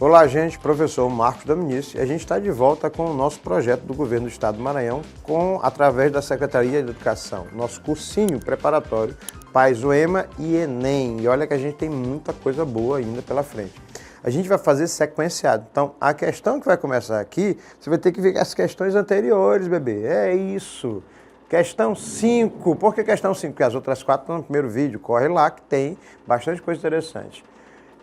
Olá, gente, professor Marcos Dominici, e a gente está de volta com o nosso projeto do Governo do Estado do Maranhão, através da Secretaria de Educação, nosso cursinho preparatório Paz Uema e Enem. E olha que a gente tem muita coisa boa ainda pela frente. A gente vai fazer sequenciado, então a questão que vai começar aqui, você vai ter que ver as questões anteriores, bebê, é isso. Questão 5, por que questão 5? Porque as outras 4 estão no primeiro vídeo, corre lá que tem bastante coisa interessante.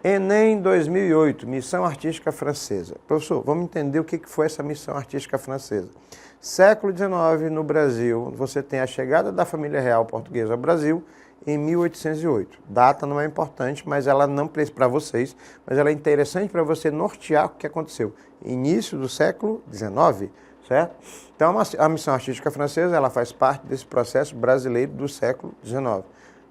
Enem 2008, Missão Artística Francesa. Professor, vamos entender o que foi essa Missão Artística Francesa. Século XIX, no Brasil, você tem a chegada da família real portuguesa ao Brasil em 1808. Data não é importante, mas ela não para vocês, mas ela é interessante para você nortear o que aconteceu. Início do século XIX, certo? Então, a Missão Artística Francesa, ela faz parte desse processo brasileiro do século XIX.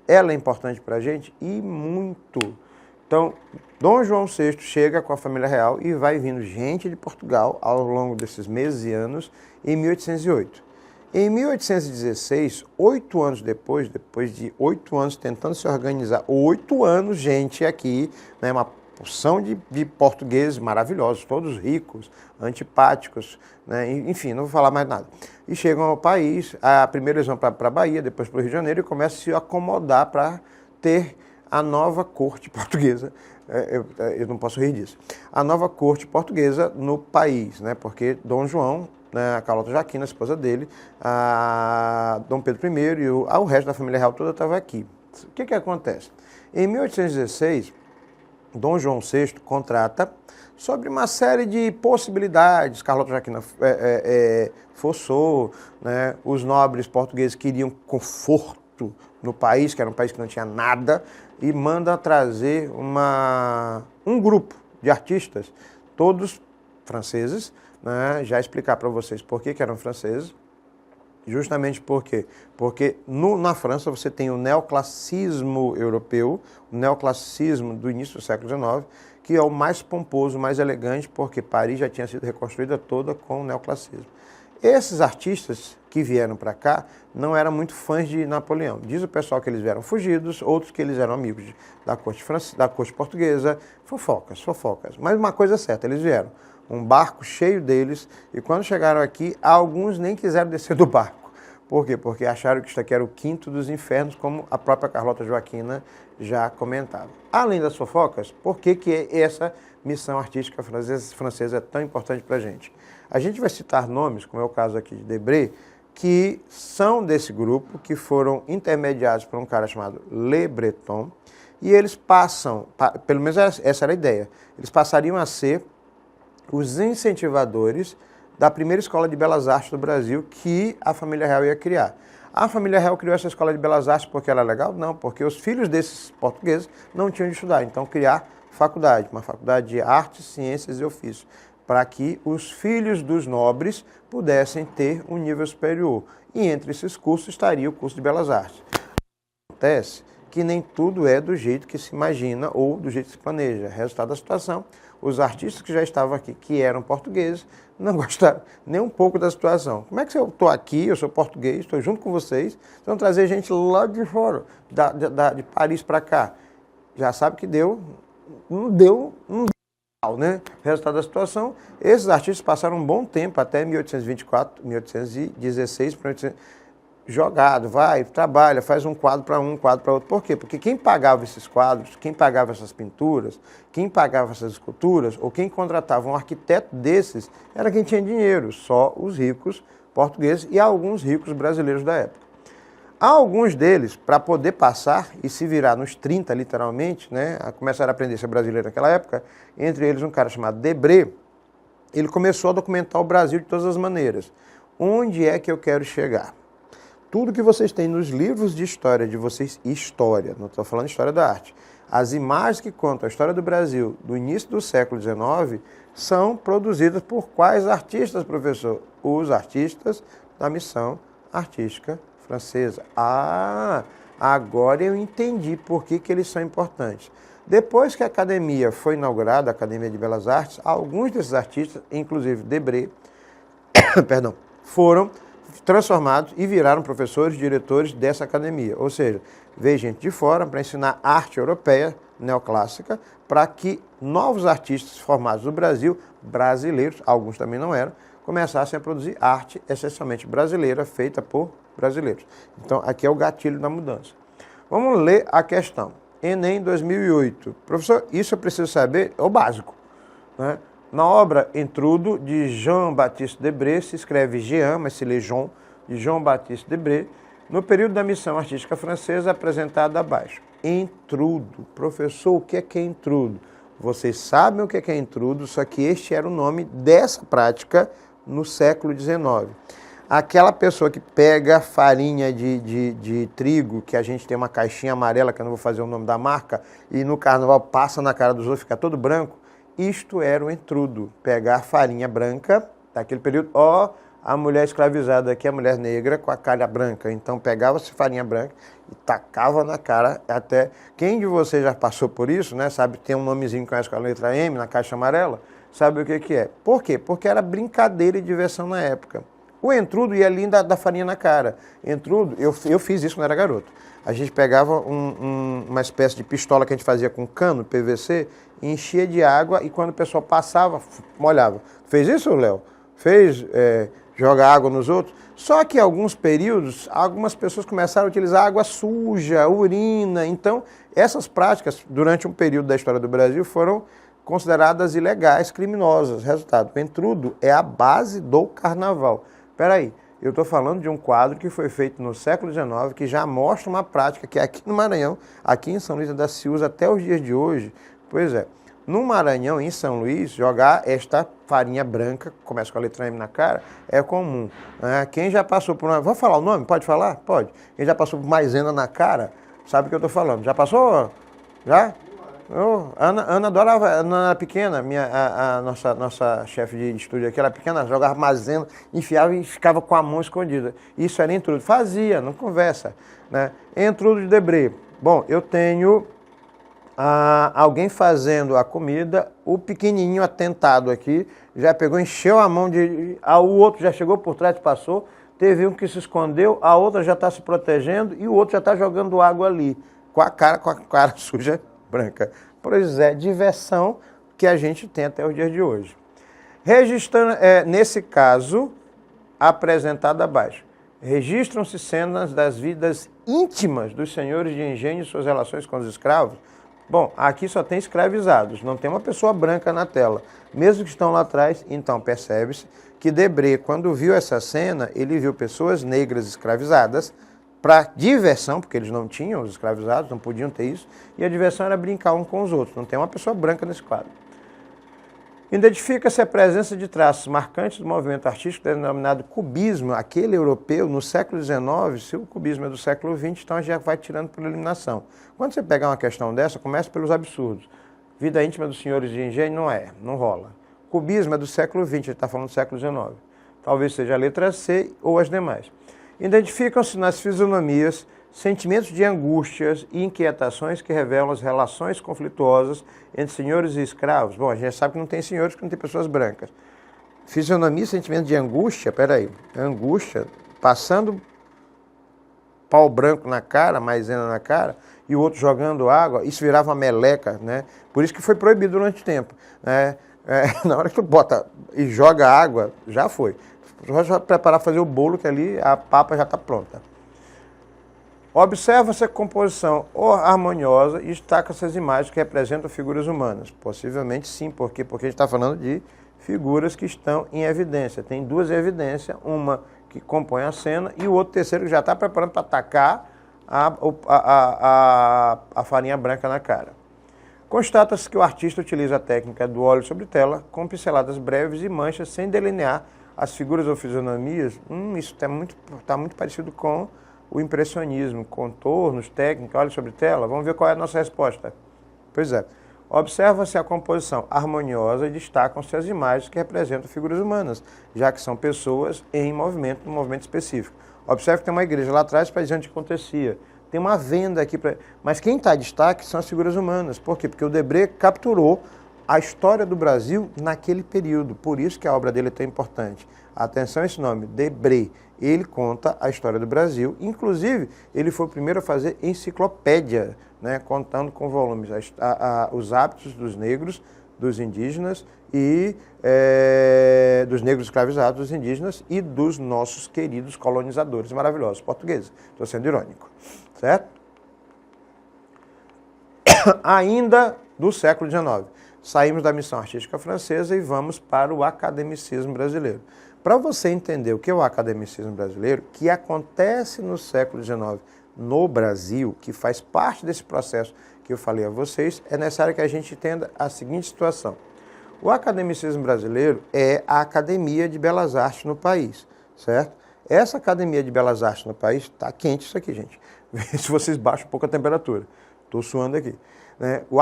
Ela é importante para a gente e muito. Então, Dom João VI chega com a família real e vai vindo gente de Portugal ao longo desses meses e anos em 1808. Em 1816, 8 anos depois de 8 anos tentando se organizar, 8 anos, gente, aqui, né, uma porção de portugueses maravilhosos, todos ricos, antipáticos, né, enfim, não vou falar mais nada. E chegam ao país, primeiro eles vão para a Bahia, depois para o Rio de Janeiro e começam a se acomodar para ter a nova corte portuguesa, eu não posso rir disso, a nova corte portuguesa no país, né, porque Dom João, né, a Carlota Joaquina, a esposa dele, Dom Pedro I e o resto da família real toda estava aqui. O que acontece? Em 1816, Dom João VI contrata sobre uma série de possibilidades. Carlota Joaquina forçou, né, os nobres portugueses queriam conforto no país, que era um país que não tinha nada, e manda trazer um grupo de artistas, todos franceses, né? Já explicar para vocês por que eram franceses, justamente por quê? Porque na França você tem o neoclassicismo europeu, o neoclassicismo do início do século XIX, que é o mais pomposo, mais elegante, porque Paris já tinha sido reconstruída toda com o neoclassicismo. Esses artistas que vieram para cá não eram muito fãs de Napoleão. Diz o pessoal que eles vieram fugidos, outros que eles eram amigos da corte portuguesa, fofocas. Mas uma coisa é certa, eles vieram. Um barco cheio deles, e quando chegaram aqui, alguns nem quiseram descer do barco. Por quê? Porque acharam que isso aqui era o quinto dos infernos, como a própria Carlota Joaquina já comentava. Além das fofocas, por que essa missão artística francesa é tão importante para a gente? A gente vai citar nomes, como é o caso aqui de Debré, que são desse grupo, que foram intermediados por um cara chamado Le Breton, e eles passam, pelo menos essa era a ideia, eles passariam a ser os incentivadores da primeira escola de belas artes do Brasil que a família real ia criar. A família real criou essa escola de belas artes porque era legal? Não, porque os filhos desses portugueses não tinham de estudar. Então, criar faculdade, uma faculdade de artes, ciências e ofícios, para que os filhos dos nobres pudessem ter um nível superior. E entre esses cursos estaria o curso de belas artes. Acontece que nem tudo é do jeito que se imagina ou do jeito que se planeja. Resultado da situação, os artistas que já estavam aqui, que eram portugueses, não gostaram nem um pouco da situação. Como é que eu estou aqui, eu sou português, estou junto com vocês vão trazer gente lá de fora, de Paris para cá? Já sabe que não deu, né? Resultado da situação, esses artistas passaram um bom tempo, até 1824, 1816, jogado, vai, trabalha, faz um quadro para um quadro para outro. Por quê? Porque quem pagava esses quadros, quem pagava essas pinturas, quem pagava essas esculturas, ou quem contratava um arquiteto desses, era quem tinha dinheiro, só os ricos portugueses e alguns ricos brasileiros da época. Alguns deles, para poder passar e se virar nos 30, literalmente, né, começaram a aprender a ser brasileiro naquela época, entre eles um cara chamado Debré, ele começou a documentar o Brasil de todas as maneiras. Onde é que eu quero chegar? Tudo que vocês têm nos livros de história de vocês, história, não estou falando história da arte, as imagens que contam a história do Brasil do início do século XIX são produzidas por quais artistas, professor? Os artistas da Missão Artística Francesa. Agora eu entendi por que eles são importantes. Depois que a academia foi inaugurada, a Academia de Belas Artes, alguns desses artistas, inclusive Debré, perdão, foram transformados e viraram professores, diretores dessa academia. Ou seja, veio gente de fora para ensinar arte europeia neoclássica para que novos artistas formados no Brasil, brasileiros, alguns também não eram, começassem a produzir arte essencialmente brasileira, feita por brasileiros. Então, aqui é o gatilho da mudança. Vamos ler a questão. Enem 2008. Professor, isso eu preciso saber, é o básico, né? Na obra Intrudo, de Jean-Baptiste Debré, se escreve Jean, mas se lê Jean, de Jean-Baptiste Debré, no período da missão artística francesa apresentada abaixo. Intrudo. Professor, o que é intrudo? Vocês sabem o que é intrudo, só que este era o nome dessa prática no século XIX. Aquela pessoa que pega farinha de trigo, que a gente tem uma caixinha amarela, que eu não vou fazer o nome da marca, e no carnaval passa na cara dos outros, fica todo branco, isto era o intrudo. Pegar farinha branca, daquele período, a mulher escravizada aqui, a mulher negra com a cara branca. Então pegava-se farinha branca e tacava na cara até... Quem de vocês já passou por isso, né? Sabe, tem um nomezinho que conhece com a letra M na caixa amarela, sabe o que é. Por quê? Porque era brincadeira e diversão na época. O intrudo ia ali da farinha na cara. Intrudo, eu fiz isso quando era garoto. A gente pegava uma espécie de pistola que a gente fazia com cano, PVC, enchia de água e quando o pessoal passava, molhava. Fez isso, Léo? Fez jogar água nos outros? Só que em alguns períodos, algumas pessoas começaram a utilizar água suja, urina. Então, essas práticas, durante um período da história do Brasil, foram consideradas ilegais, criminosas. Resultado, o intrudo é a base do carnaval. Espera aí, eu estou falando de um quadro que foi feito no século XIX, que já mostra uma prática que aqui no Maranhão, aqui em São Luís ainda se usa até os dias de hoje. Pois é, no Maranhão, em São Luís, jogar esta farinha branca, começa com a letra M na cara, é comum. Quem já passou por uma... Vou falar o nome? Pode falar? Pode. Quem já passou por maisena na cara, sabe o que eu estou falando. Já passou? Já? Ana adorava, Ana era pequena, a nossa chefe de estúdio aqui, ela era pequena, jogava maisena, enfiava e ficava com a mão escondida. Isso era intrudo. Fazia, não conversa, né? Intrudo de Debré. Bom, eu tenho alguém fazendo a comida, o pequenininho atentado aqui, já pegou, encheu a mão o outro já chegou por trás e passou, teve um que se escondeu, a outra já está se protegendo e o outro já está jogando água ali, com a cara suja branca. Pois é, diversão que a gente tem até os dias de hoje. Registrando, nesse caso, apresentado abaixo, registram-se cenas das vidas íntimas dos senhores de engenho e suas relações com os escravos. Bom, aqui só tem escravizados, não tem uma pessoa branca na tela. Mesmo que estão lá atrás, então percebe-se que Debré, quando viu essa cena, ele viu pessoas negras escravizadas, para diversão, porque eles não tinham os escravizados, não podiam ter isso, e a diversão era brincar um com os outros, não tem uma pessoa branca nesse quadro. Identifica-se a presença de traços marcantes do movimento artístico denominado cubismo, aquele europeu, no século XIX. Se o cubismo é do século XX, então a gente já vai tirando por eliminação. Quando você pegar uma questão dessa, começa pelos absurdos. Vida íntima dos senhores de engenho não rola. Cubismo é do século XX, a gente está falando do século XIX. Talvez seja a letra C ou as demais. Identificam-se nas fisionomias sentimentos de angústias e inquietações que revelam as relações conflituosas entre senhores e escravos. Bom, a gente sabe que não tem senhores, que não tem pessoas brancas. Fisionomia, sentimento de angústia, peraí, angústia, passando pau branco na cara, maisena na cara, e o outro jogando água, isso virava uma meleca, né? Por isso que foi proibido durante o tempo, né? Na hora que tu bota e joga água, já foi. Só preparar fazer o bolo, que ali a papa já está pronta. Observa-se a composição harmoniosa e destaca-se as imagens que representam figuras humanas. Possivelmente sim, porque a gente está falando de figuras que estão em evidência. Tem duas evidências, uma que compõe a cena e o outro terceiro que já está preparando para atacar a farinha branca na cara. Constata-se que o artista utiliza a técnica do óleo sobre tela com pinceladas breves e manchas sem delinear as figuras ou fisionomias. Isso está muito parecido com o impressionismo, contornos, técnica, óleo sobre tela. Vamos ver qual é a nossa resposta. Pois é. Observa-se a composição harmoniosa e destacam-se as imagens que representam figuras humanas, já que são pessoas em movimento, num movimento específico. Observe que tem uma igreja lá atrás para dizer onde acontecia. Tem uma venda aqui, mas quem está em destaque são as figuras humanas. Por quê? Porque o Debré capturou a história do Brasil naquele período. Por isso que a obra dele é tão importante. Atenção a esse nome, Debré. Ele conta a história do Brasil. Inclusive, ele foi o primeiro a fazer enciclopédia, né, contando com volumes os hábitos dos negros, dos indígenas e dos negros escravizados, dos indígenas e dos nossos queridos colonizadores maravilhosos portugueses. Estou sendo irônico, certo? Ainda do século XIX, saímos da missão artística francesa e vamos para o academicismo brasileiro. Para você entender o que é o academicismo brasileiro, que acontece no século XIX no Brasil, que faz parte desse processo que eu falei a vocês, é necessário que a gente entenda a seguinte situação. O academicismo brasileiro é a Academia de Belas Artes no país, certo? Essa Academia de Belas Artes no país, está quente isso aqui, gente. Vê se vocês baixam um pouco a temperatura. Estou suando aqui. O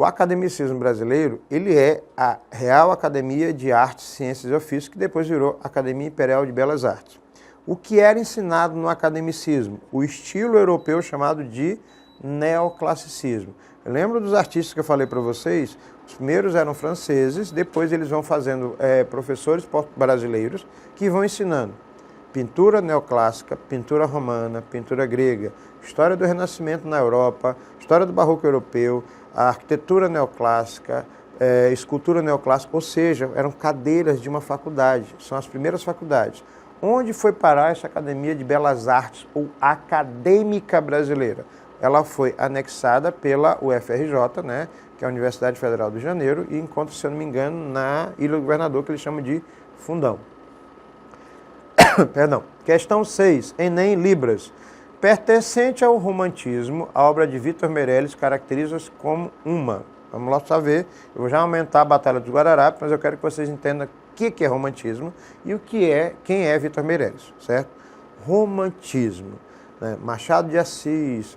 academicismo brasileiro, ele é a Real Academia de Artes, Ciências e Ofícios, que depois virou Academia Imperial de Belas Artes. O que era ensinado no academicismo? O estilo europeu chamado de neoclassicismo. Lembra dos artistas que eu falei para vocês? Os primeiros eram franceses, depois eles vão fazendo professores brasileiros que vão ensinando pintura neoclássica, pintura romana, pintura grega, história do Renascimento na Europa, história do Barroco europeu, a arquitetura neoclássica, escultura neoclássica, ou seja, eram cadeiras de uma faculdade, são as primeiras faculdades. Onde foi parar essa Academia de Belas Artes, ou Acadêmica Brasileira? Ela foi anexada pela UFRJ, né, que é a Universidade Federal do Rio de Janeiro, e encontra, se eu não me engano, na Ilha do Governador, que eles chamam de Fundão. Perdão. Questão 6, Enem Libras. Pertencente ao romantismo, a obra de Vitor Meirelles caracteriza-se como uma. Vamos lá saber. Eu vou já aumentar a Batalha dos Guararapes, mas eu quero que vocês entendam o que é romantismo e quem é Vitor Meirelles, certo? Romantismo, né? Machado de Assis,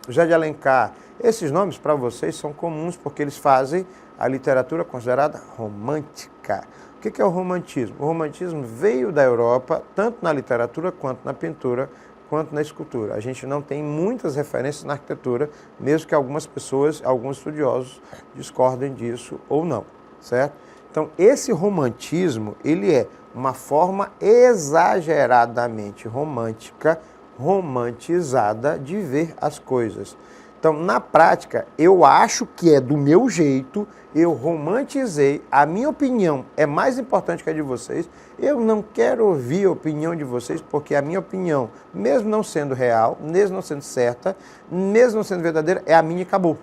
José de Alencar, esses nomes para vocês são comuns porque eles fazem a literatura considerada romântica. O que é o romantismo? O romantismo veio da Europa, tanto na literatura, quanto na pintura, quanto na escultura. A gente não tem muitas referências na arquitetura, mesmo que algumas pessoas, alguns estudiosos, discordem disso ou não, certo? Então, esse romantismo, ele é uma forma exageradamente romântica, romantizada de ver as coisas. Então, na prática, eu acho que é do meu jeito, eu romantizei, a minha opinião é mais importante que a de vocês, eu não quero ouvir a opinião de vocês, porque a minha opinião, mesmo não sendo real, mesmo não sendo certa, mesmo não sendo verdadeira, é a minha e acabou.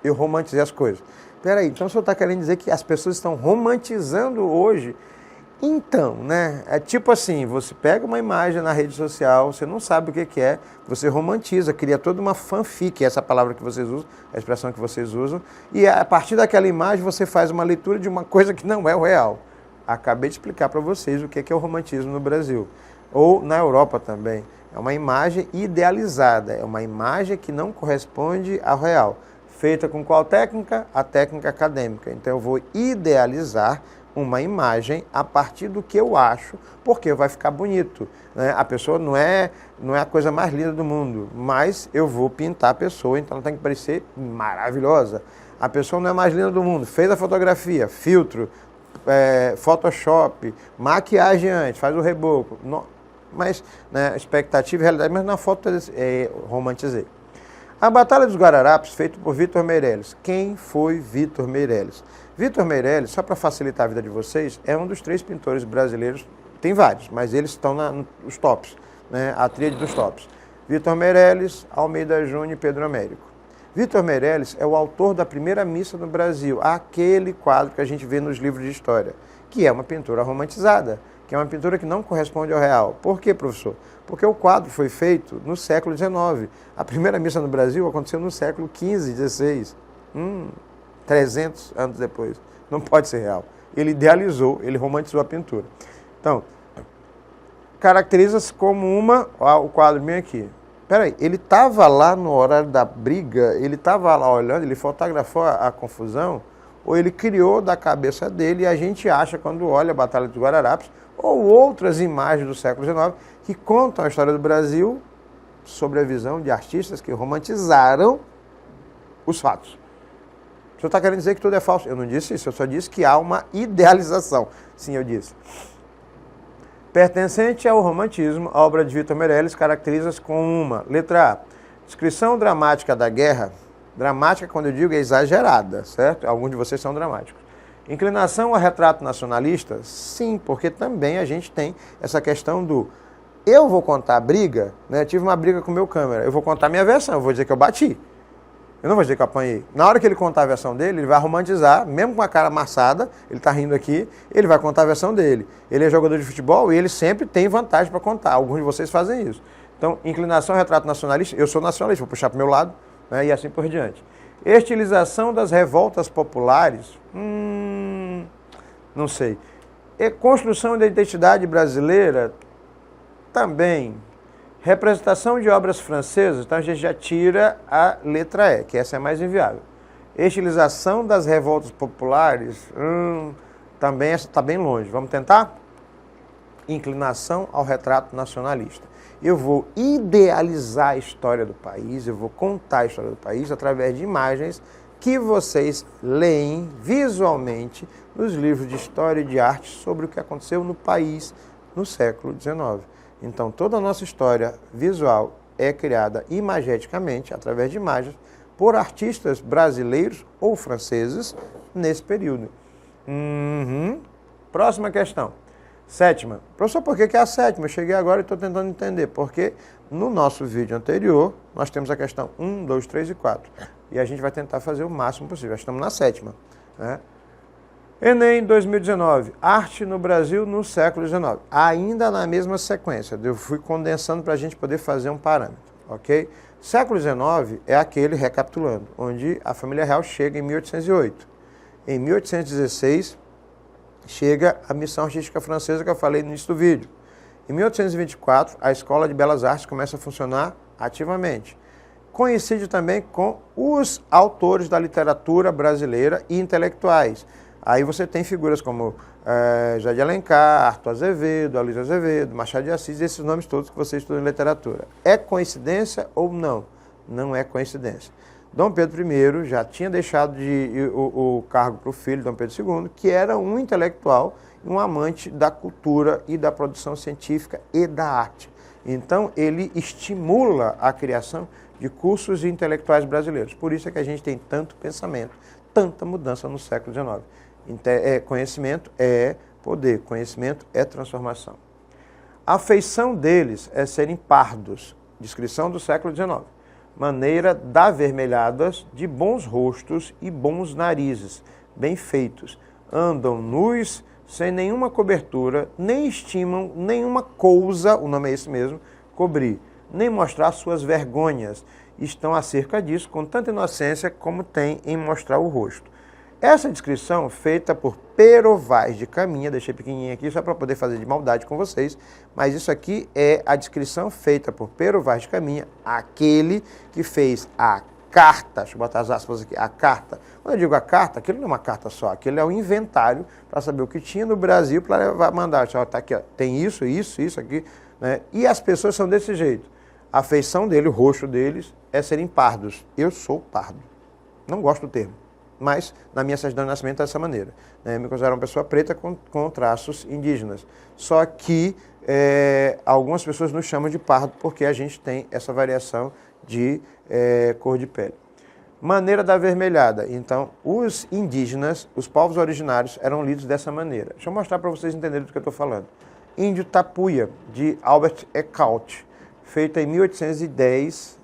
Eu romantizei as coisas. Peraí, então o senhor está querendo dizer que as pessoas estão romantizando hoje? Então, né, é tipo assim, você pega uma imagem na rede social, você não sabe o que é, você romantiza, cria toda uma fanfic, essa palavra que vocês usam, a expressão que vocês usam, e a partir daquela imagem você faz uma leitura de uma coisa que não é o real. Acabei de explicar para vocês o que é o romantismo no Brasil, ou na Europa também. É uma imagem idealizada, é uma imagem que não corresponde ao real. Feita com qual técnica? A técnica acadêmica. Então eu vou idealizar uma imagem a partir do que eu acho, porque vai ficar bonito, né? A pessoa não é a coisa mais linda do mundo, mas eu vou pintar a pessoa, então ela tem que parecer maravilhosa. A pessoa não é mais linda do mundo, fez a fotografia, filtro, Photoshop, maquiagem antes, faz o reboco, mas né, expectativa e realidade, mas na foto romantizei. A Batalha dos Guararapes, feita por Vitor Meirelles. Quem foi Vitor Meirelles? Vitor Meirelles, só para facilitar a vida de vocês, é um dos 3 pintores brasileiros, tem vários, mas eles estão nos tops, né? A tríade dos tops. Vitor Meirelles, Almeida Júnior e Pedro Américo. Vitor Meirelles é o autor da primeira missa no Brasil, aquele quadro que a gente vê nos livros de história, que é uma pintura romantizada, que é uma pintura que não corresponde ao real. Por quê, professor? Porque o quadro foi feito no século XIX. A primeira missa no Brasil aconteceu no século XV, XVI. 300 anos depois. Não pode ser real. Ele idealizou, ele romantizou a pintura. Então, caracteriza-se como o quadro bem aqui. Peraí, ele estava lá no horário da briga, ele estava lá olhando, ele fotografou a confusão, ou ele criou da cabeça dele e a gente acha, quando olha a Batalha dos Guararapes, ou outras imagens do século XIX, que contam a história do Brasil sobre a visão de artistas que romantizaram os fatos. O senhor está querendo dizer que tudo é falso? Eu não disse isso, eu só disse que há uma idealização. Sim, eu disse. Pertencente ao romantismo, a obra de Vitor Meirelles caracteriza-se com uma, letra A, descrição dramática da guerra. Dramática, quando eu digo, é exagerada, certo? Alguns de vocês são dramáticos. Inclinação ao retrato nacionalista? Sim, porque também a gente tem essa questão do eu vou contar a briga, né? Eu tive uma briga com o meu câmera, eu vou contar a minha versão, eu vou dizer que eu bati. Eu não vou dizer que eu apanhei. Na hora que ele contar a versão dele, ele vai romantizar, mesmo com a cara amassada, ele está rindo aqui, ele vai contar a versão dele. Ele é jogador de futebol e ele sempre tem vantagem para contar. Alguns de vocês fazem isso. Então, inclinação ao retrato nacionalista, eu sou nacionalista, vou puxar para o meu lado, né? E assim por diante. Estilização das revoltas populares? Não sei. E construção da identidade brasileira? Também. Representação de obras francesas? Então a gente já tira a letra E, que essa é mais inviável. Estilização das revoltas populares? Também essa está bem longe. Vamos tentar? Inclinação ao retrato nacionalista. Eu vou idealizar a história do país, eu vou contar a história do país através de imagens que vocês leem visualmente nos livros de história e de arte sobre o que aconteceu no país no século XIX. Então, toda a nossa história visual é criada imageticamente, através de imagens, por artistas brasileiros ou franceses nesse período. Próxima questão. Sétima. Professor, por que é a sétima? Eu cheguei agora e estou tentando entender. Porque no nosso vídeo anterior, nós temos a questão 1, 2, 3 e 4. E a gente vai tentar fazer o máximo possível. Já estamos na sétima, né? Enem 2019. Arte no Brasil no século XIX. Ainda na mesma sequência. Eu fui condensando para a gente poder fazer um parâmetro. Ok? Século XIX é aquele, recapitulando, onde a família real chega em 1808. Em 1816... chega a missão artística francesa que eu falei no início do vídeo. Em 1824, a Escola de Belas Artes começa a funcionar ativamente. Coincide também com os autores da literatura brasileira e intelectuais. Aí você tem figuras como José de Alencar, Arthur Azevedo, Aloysio Azevedo, Machado de Assis, esses nomes todos que você estuda em literatura. É coincidência ou não? Não é coincidência. Dom Pedro I já tinha deixado o cargo para o filho, Dom Pedro II, que era um intelectual e um amante da cultura e da produção científica e da arte. Então, ele estimula a criação de cursos intelectuais brasileiros. Por isso é que a gente tem tanto pensamento, tanta mudança no século XIX. Conhecimento é poder, conhecimento é transformação. A feição deles é serem pardos, descrição do século XIX. Maneira d'avermelhadas, de bons rostos e bons narizes, bem feitos. Andam nus, sem nenhuma cobertura, nem estimam nenhuma coisa, o nome é esse mesmo, cobrir, nem mostrar suas vergonhas. Estão acerca disso com tanta inocência como tem em mostrar o rosto. Essa descrição, feita por Pero Vaz de Caminha, deixei pequenininha aqui só para poder fazer de maldade com vocês, mas isso aqui é a descrição feita por Pero Vaz de Caminha, aquele que fez a carta, deixa eu botar as aspas aqui, a carta. Quando eu digo a carta, aquilo não é uma carta só, aquilo é um inventário para saber o que tinha no Brasil para mandar. Tá aqui, ó, tem isso aqui, né? E as pessoas são desse jeito. A feição dele, o rosto deles, é serem pardos. Eu sou pardo. Não gosto do termo. Mas na minha certidão de nascimento é dessa maneira. Eu me considero uma pessoa preta com traços indígenas. Só que algumas pessoas nos chamam de pardo porque a gente tem essa variação de cor de pele. Maneira da avermelhada. Então, os indígenas, os povos originários, eram lidos dessa maneira. Deixa eu mostrar para vocês entenderem do que eu estou falando. Índio Tapuia, de Albert Eckhout, feita em 1810,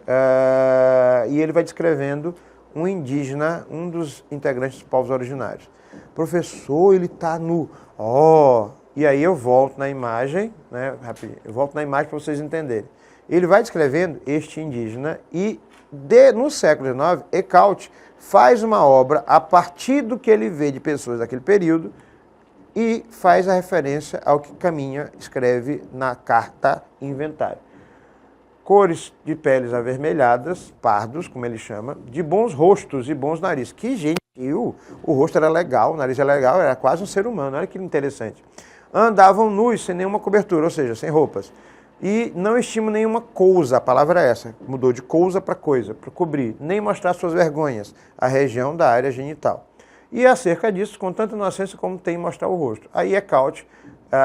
e ele vai descrevendo um indígena, um dos integrantes dos povos originários. Professor, ele está nu. E aí eu volto na imagem, né, rapidinho, eu volto na imagem para vocês entenderem. Ele vai descrevendo este indígena e, no século XIX, Eckhout faz uma obra a partir do que ele vê de pessoas daquele período e faz a referência ao que Caminha escreve na carta inventário. Cores de peles avermelhadas, pardos, como ele chama, de bons rostos e bons narizes. Que gentil! O rosto era legal, o nariz era legal, era quase um ser humano, olha que interessante. Andavam nus, sem nenhuma cobertura, ou seja, sem roupas. E não estimo nenhuma coisa, a palavra é essa, mudou de coisa para coisa, para cobrir, nem mostrar suas vergonhas, a região da área genital. E acerca disso, com tanta inocência como tem mostrar o rosto. Aí Ecaute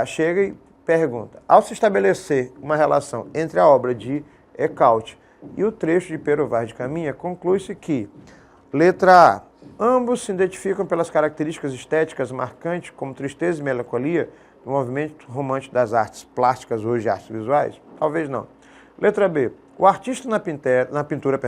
chega e pergunta, ao se estabelecer uma relação entre a obra de Ecaute e o trecho de Pero Vaz de Caminha, conclui-se que, letra A, ambos se identificam pelas características estéticas marcantes como tristeza e melancolia, do movimento romântico das artes plásticas, hoje artes visuais? Talvez não. Letra B. O artista na pintura,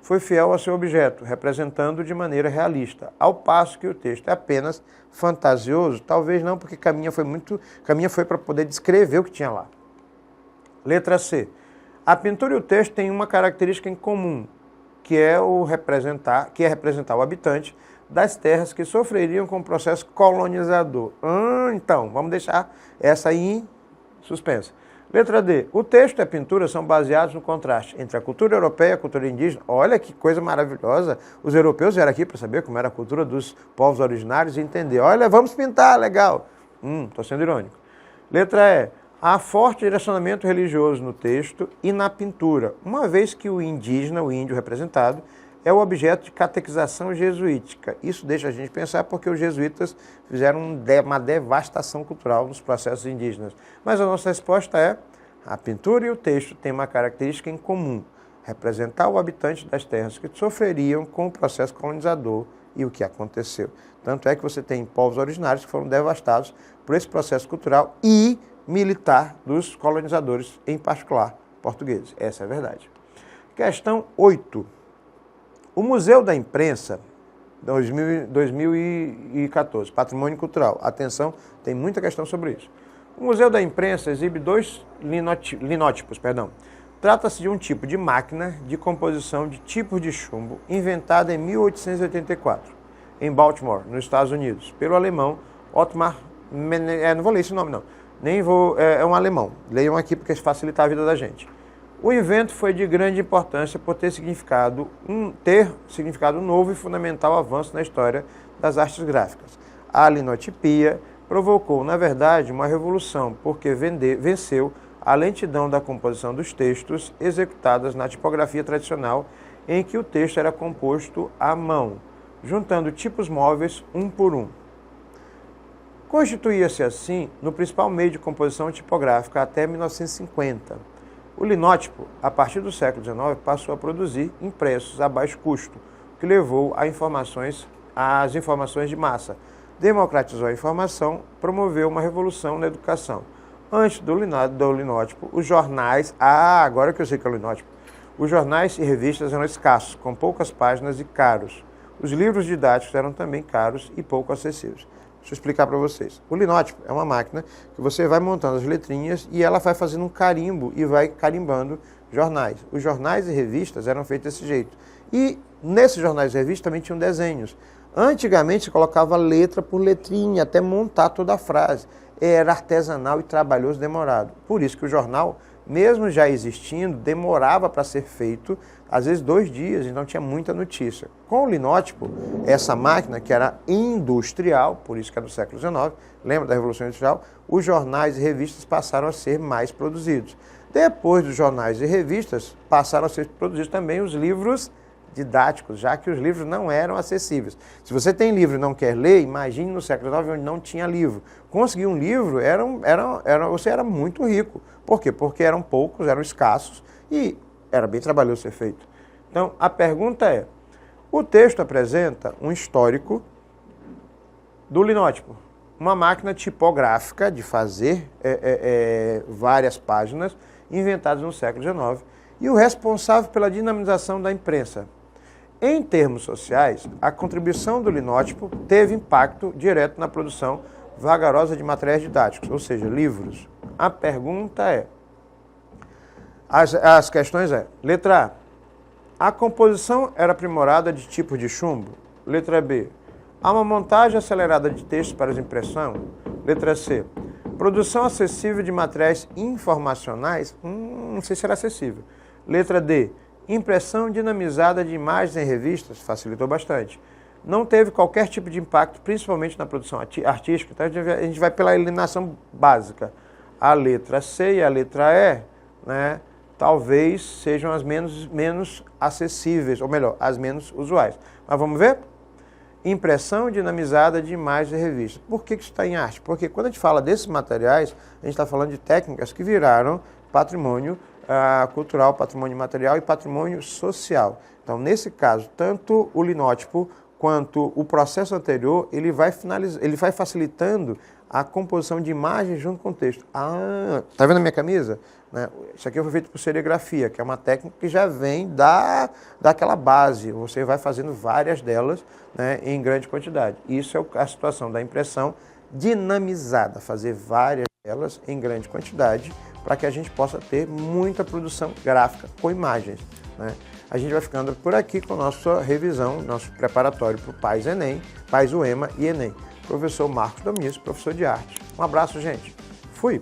foi fiel ao seu objeto, representando de maneira realista, ao passo que o texto é apenas fantasioso? Talvez não, porque Caminha foi para poder descrever o que tinha lá. Letra C. A pintura e o texto têm uma característica em comum, que é representar o habitante das terras que sofreriam com o processo colonizador. Então, vamos deixar essa aí em suspensa. Letra D. O texto e a pintura são baseados no contraste entre a cultura europeia e a cultura indígena. Olha que coisa maravilhosa. Os europeus vieram aqui para saber como era a cultura dos povos originários e entender. Olha, vamos pintar, legal. Estou sendo irônico. Letra E. Há forte direcionamento religioso no texto e na pintura, uma vez que o indígena, o índio representado, é o objeto de catequização jesuítica. Isso deixa a gente pensar porque os jesuítas fizeram uma devastação cultural nos processos indígenas. Mas a nossa resposta é, a pintura e o texto têm uma característica em comum, representar o habitante das terras que sofreriam com o processo colonizador e o que aconteceu. Tanto é que você tem povos originários que foram devastados por esse processo cultural e militar dos colonizadores, em particular portugueses. Essa é a verdade. Questão 8. O Museu da Imprensa, 2014, Patrimônio Cultural. Atenção, tem muita questão sobre isso. O Museu da Imprensa exibe dois linótipos. Trata-se de um tipo de máquina de composição de tipos de chumbo inventada em 1884, em Baltimore, nos Estados Unidos, pelo alemão Ottmar não vou ler esse nome não, é um alemão. Leiam aqui porque facilita a vida da gente. O invento foi de grande importância por ter significado novo e fundamental avanço na história das artes gráficas. A linotipia provocou, na verdade, uma revolução, porque venceu a lentidão da composição dos textos executadas na tipografia tradicional, em que o texto era composto à mão, juntando tipos móveis um por um. Constituía-se assim no principal meio de composição tipográfica até 1950. O linótipo, a partir do século XIX, passou a produzir impressos a baixo custo, o que levou às informações de massa, democratizou a informação, promoveu uma revolução na educação. Antes do linótipo, os jornais... agora que eu sei que é o linótipo. Os jornais e revistas eram escassos, com poucas páginas e caros. Os livros didáticos eram também caros e pouco acessíveis. Deixa eu explicar para vocês. O linótipo é uma máquina que você vai montando as letrinhas e ela vai fazendo um carimbo e vai carimbando jornais. Os jornais e revistas eram feitos desse jeito. E nesses jornais e revistas também tinham desenhos. Antigamente se colocava letra por letrinha até montar toda a frase. Era artesanal e trabalhoso, demorado. Por isso que o jornal, mesmo já existindo, demorava para ser feito, às vezes 2 dias, então tinha muita notícia. Com o linótipo, essa máquina que era industrial, por isso que é do século XIX, lembra da Revolução Industrial, os jornais e revistas passaram a ser mais produzidos. Depois dos jornais e revistas, passaram a ser produzidos também os livros didáticos, já que os livros não eram acessíveis. Se você tem livro e não quer ler, imagine no século XIX onde não tinha livro. Conseguir um livro, você era muito rico. Por quê? Porque eram poucos, eram escassos e era bem trabalhoso ser feito. Então, a pergunta é, o texto apresenta um histórico do linótipo, uma máquina tipográfica de fazer várias páginas inventadas no século XIX e o responsável pela dinamização da imprensa. Em termos sociais, a contribuição do linótipo teve impacto direto na produção vagarosa de materiais didáticos, ou seja, livros. A pergunta é, as questões é, letra A composição era aprimorada de tipos de chumbo? Letra B, há uma montagem acelerada de textos para a impressão? Letra C, produção acessível de materiais informacionais? Não sei se era acessível. Letra D, impressão dinamizada de imagens em revistas? Facilitou bastante. Não teve qualquer tipo de impacto, principalmente na produção artística. Então a gente vai pela eliminação básica. A letra C e a letra E né, talvez sejam as menos acessíveis, ou melhor, as menos usuais. Mas vamos ver? Impressão dinamizada de imagens e revistas. Por que isso está em arte? Porque quando a gente fala desses materiais, a gente está falando de técnicas que viraram patrimônio cultural, patrimônio material e patrimônio social. Então, nesse caso, tanto o linótipo quanto o processo anterior, ele vai facilitando a composição de imagens junto com o texto. Ah, tá vendo a minha camisa? Né? Isso aqui foi feito por serigrafia, que é uma técnica que já vem daquela base. Você vai fazendo várias delas, né, em grande quantidade. Isso é a situação da impressão dinamizada, fazer várias delas em grande quantidade para que a gente possa ter muita produção gráfica com imagens, né? A gente vai ficando por aqui com a nossa revisão, nosso preparatório para o PAS Enem, PAS UEMA e Enem. Professor Marcos Domingues, professor de arte. Um abraço, gente. Fui!